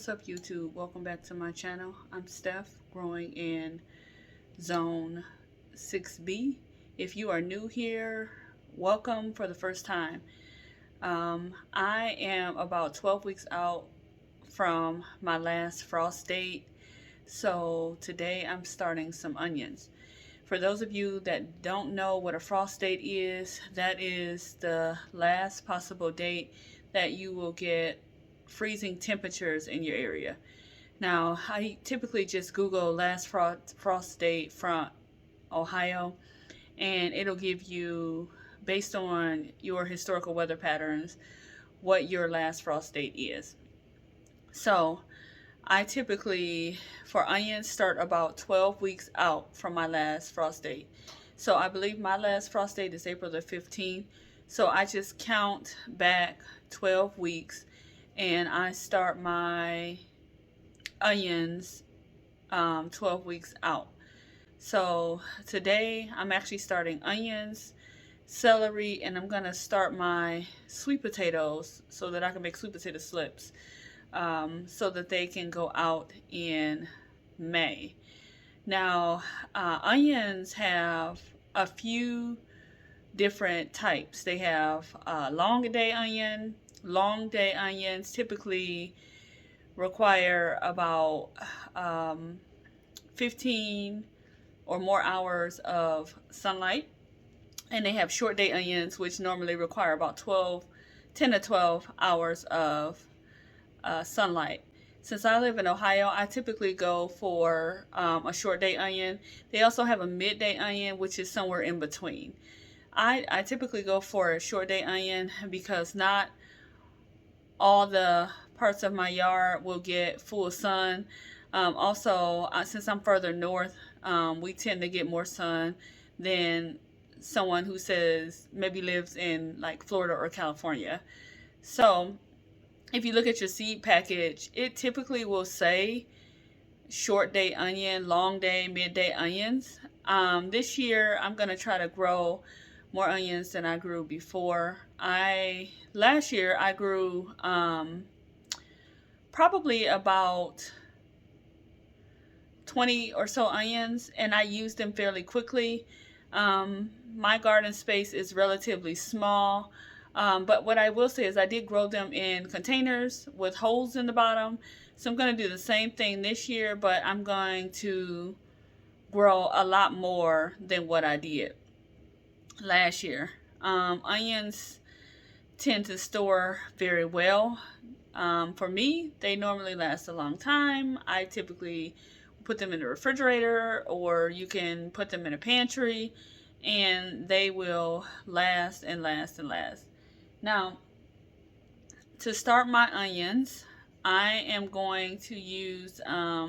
What's up, YouTube? Welcome back to my channel. I'm Steph, growing in zone 6B. If you are new here, welcome for the first time. I am about 12 weeks out from my last frost date, so today I'm starting some onions. For those of you that don't know what a frost date is, that is the last possible date that you will get freezing temperatures in your area. Now, I typically just Google last frost date from Ohio, and it'll give you, based on your historical weather patterns, what your last frost date is. So I typically, for onions, start about 12 weeks out from my last frost date. So I believe my last frost date is April the 15th. So I just count back 12 weeks and I start my onions 12 weeks out. So today I'm actually starting onions, celery, and I'm going to start my sweet potatoes so that I can make sweet potato slips. So that they can go out in May. Now, onions have a few different types. They have long day onion. Long day onions typically require about 15 or more hours of sunlight. And they have short day onions, which normally require about 10 to 12 hours of sunlight. Since I live in Ohio, I typically go for a short day onion. They also have a midday onion, which is somewhere in between. I typically go for a short day onion because not all the parts of my yard will get full sun. Also, since I'm further north, we tend to get more sun than someone who says maybe lives in like Florida or California. So if you look at your seed package, it typically will say short day onion, long day, midday onions. This year I'm going to try to grow more onions than I grew before. Last year I grew probably about 20 or so onions, and I used them fairly quickly. My garden space is relatively small. But what I will say is I did grow them in containers with holes in the bottom. So I'm going to do the same thing this year, but I'm going to grow a lot more than what I did last year. Onions tend to store very well. For me, they normally last a long time. I typically put them in the refrigerator, or you can put them in a pantry, and they will last and last and last. Now, to start my onions, I am going to use a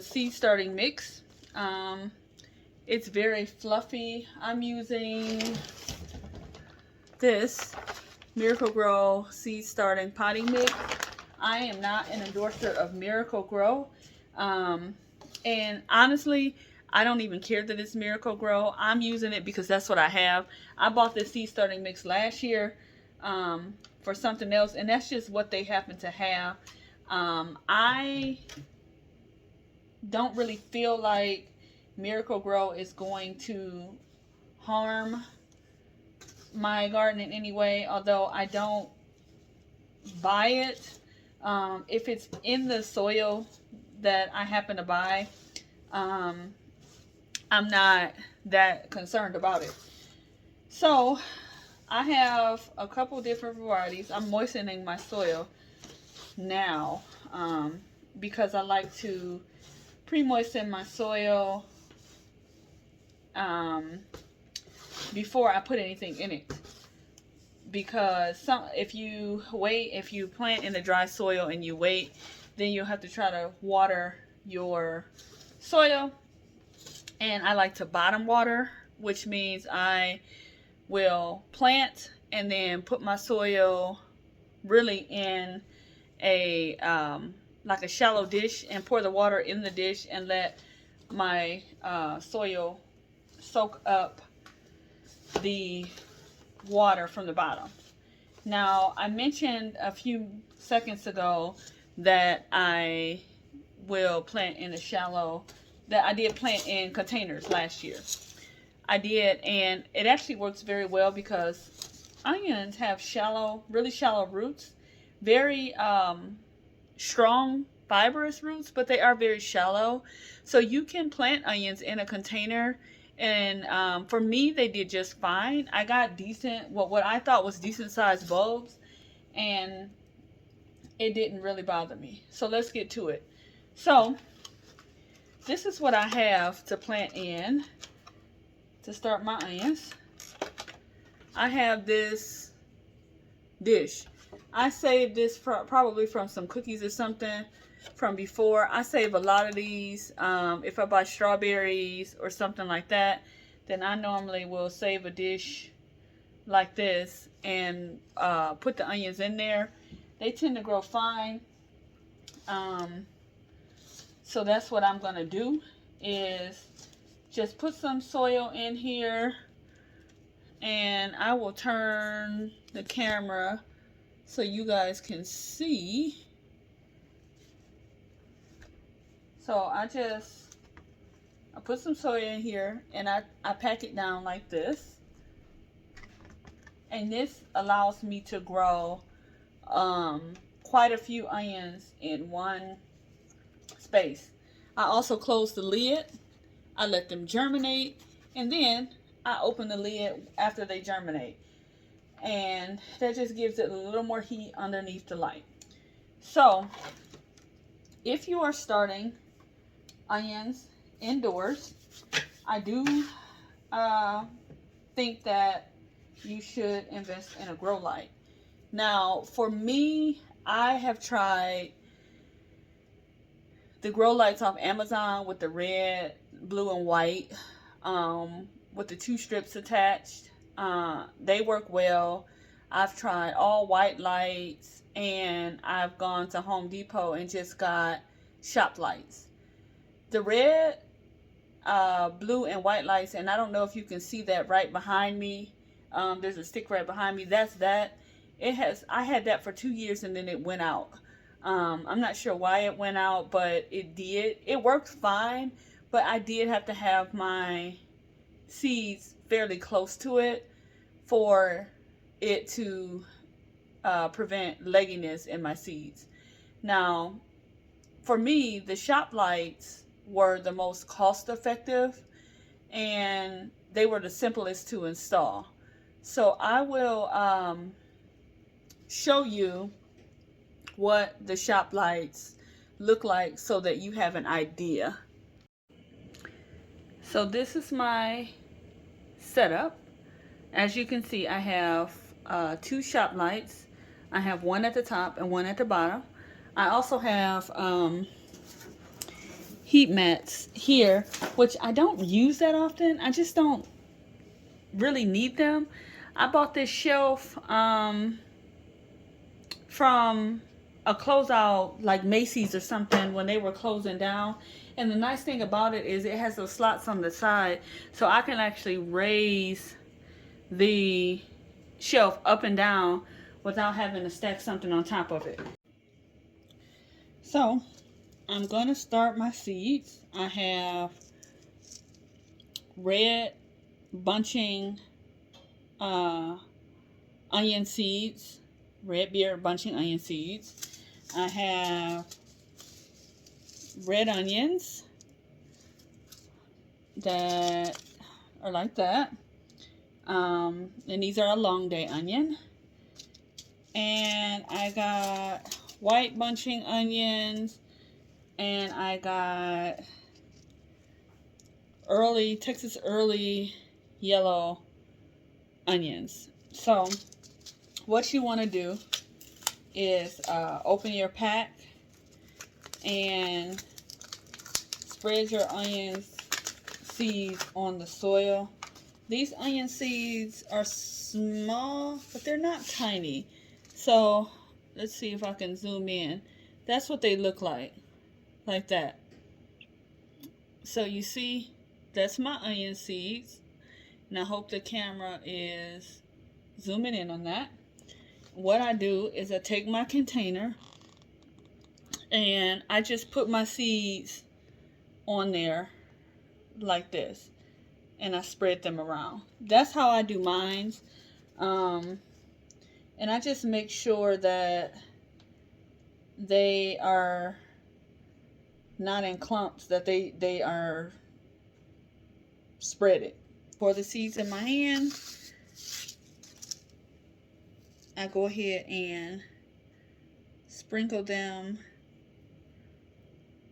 seed starting mix. It's very fluffy. I'm using this Miracle-Gro seed starting potting mix. I am not an endorser of Miracle-Gro. And honestly, I don't even care that it's Miracle-Gro. I'm using it because that's what I have. I bought this seed starting mix last year for something else, and that's just what they happen to have. I don't really feel like Miracle-Gro is going to harm my garden in any way, although I don't buy it. If it's in the soil that I happen to buy, I'm not that concerned about it. So I have a couple different varieties. I'm moistening my soil now because I like to pre-moisten my soil before I put anything in it. Because if you plant in the dry soil and you wait, then you'll have to try to water your soil. And I like to bottom water, which means I will plant and then put my soil really in a like a shallow dish and pour the water in the dish and let my soil soak up the water from the bottom. Now, I mentioned a few seconds ago that I will plant in a shallow, that I did plant in containers last year. I did, and it actually works very well because onions have shallow, really shallow roots, very strong fibrous roots, but they are very shallow. So you can plant onions in a container, and for me, they did just fine. I got decent, what I thought was decent sized bulbs, and it didn't really bother me. So let's get to it. So this is what I have to plant in to start my onions. I have this dish. I saved this probably from some cookies or something from before. I save a lot of these. If I buy strawberries or something like that, then I normally will save a dish like this and put the onions in there. They tend to grow fine. So that's what I'm gonna do, is just put some soil in here, and I will turn the camera so you guys can see. So I put some soil in here, and I pack it down like this. And this allows me to grow quite a few onions in one space. I also close the lid. I let them germinate, and then I open the lid after they germinate. And that just gives it a little more heat underneath the light. So if you are starting onions indoors, I do think that you should invest in a grow light. Now, for me, I have tried the grow lights off Amazon with the red, blue, and white, with the 2 strips attached. They work well. I've tried all white lights, and I've gone to Home Depot and just got shop lights. The red, blue, and white lights, and I don't know if you can see that right behind me. There's a stick right behind me. That's that. I had that for 2 years, and then it went out. I'm not sure why it went out, but it did. It worked fine, but I did have to have my seeds fairly close to it for it to prevent legginess in my seeds. Now, for me, the shop lights were the most cost effective, and they were the simplest to install. So I will show you what the shop lights look like so that you have an idea. So this is my setup. As you can see, I have 2 shop lights. I have one at the top and one at the bottom. I also have heat mats here, which I don't use that often. I just don't really need them. I bought this shelf from a closeout like Macy's or something when they were closing down. And the nice thing about it is it has those slots on the side, so I can actually raise the shelf up and down without having to stack something on top of it. So I'm gonna start my seeds. I have red bunching onion seeds, red beard bunching onion seeds. I have red onions that are like that. And these are a long day onion. And I got white bunching onions, and I got Texas early yellow onions. So what you want to do is open your pack and spread your onion seeds on the soil. These onion seeds are small, but they're not tiny. So let's see if I can zoom in. That's what they look like that. So you see, that's my onion seeds. And I hope the camera is zooming in on that. what I do is I take my container and I just put my seeds on there like this, and I spread them around. That's how I do mine. And I just make sure that they are not in clumps, that they are spread it. For the seeds in my hand, I go ahead and sprinkle them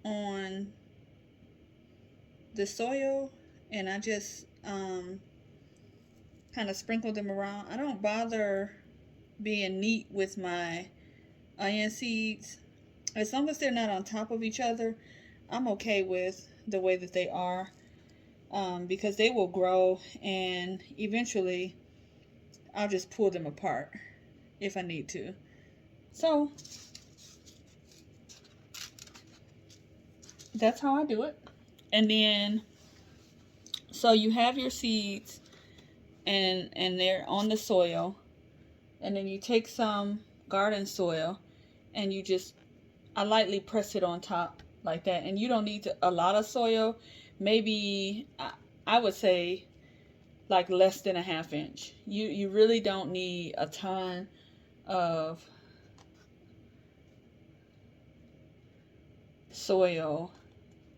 on the soil, and I just kind of sprinkle them around. I don't bother being neat with my onion seeds. As long as they're not on top of each other, I'm okay with the way that they are, because they will grow, and eventually I'll just pull them apart if I need to. So that's how I do it. And then, so you have your seeds and they're on the soil, and then you take some garden soil and you just, I lightly press it on top like that. And you don't need a lot of soil. Maybe I would say like less than a ½ inch. You really don't need a ton of soil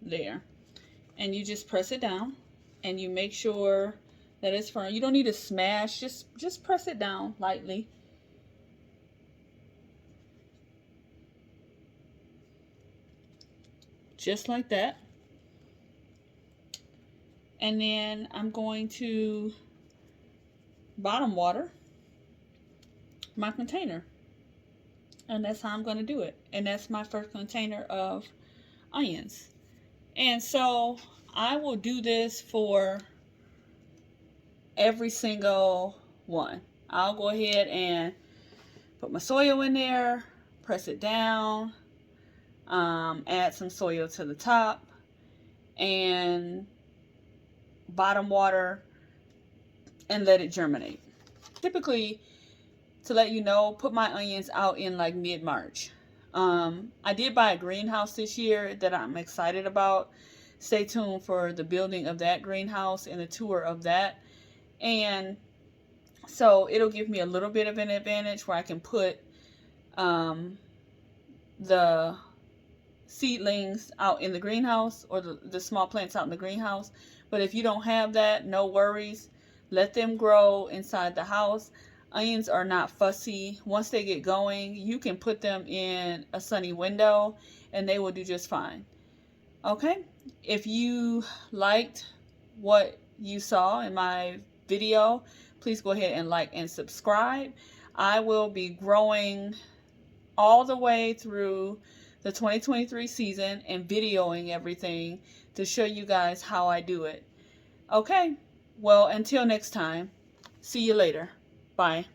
there. And you just press it down, and you make sure that it's firm. You don't need to smash, just press it down lightly. Just like that. And then I'm going to bottom water my container. And that's how I'm going to do it. And that's my first container of onions. And so I will do this for every single one. I'll go ahead and put my soil in there, press it down, add some soil to the top, and bottom water, and let it germinate. Typically, to let you know, put my onions out in like mid-March. I did buy a greenhouse this year that I'm excited about. Stay tuned for the building of that greenhouse and the tour of that. And so it'll give me a little bit of an advantage where I can put the seedlings out in the greenhouse, or the small plants out in the greenhouse. But if you don't have that, no worries. Let them grow inside the house. Onions are not fussy. Once they get going, you can put them in a sunny window and they will do just fine. Okay, if you liked what you saw in my video, please go ahead and like and subscribe. I will be growing all the way through the 2023 season and videoing everything to show you guys how I do it. Okay, well, until next time, see you later. Bye.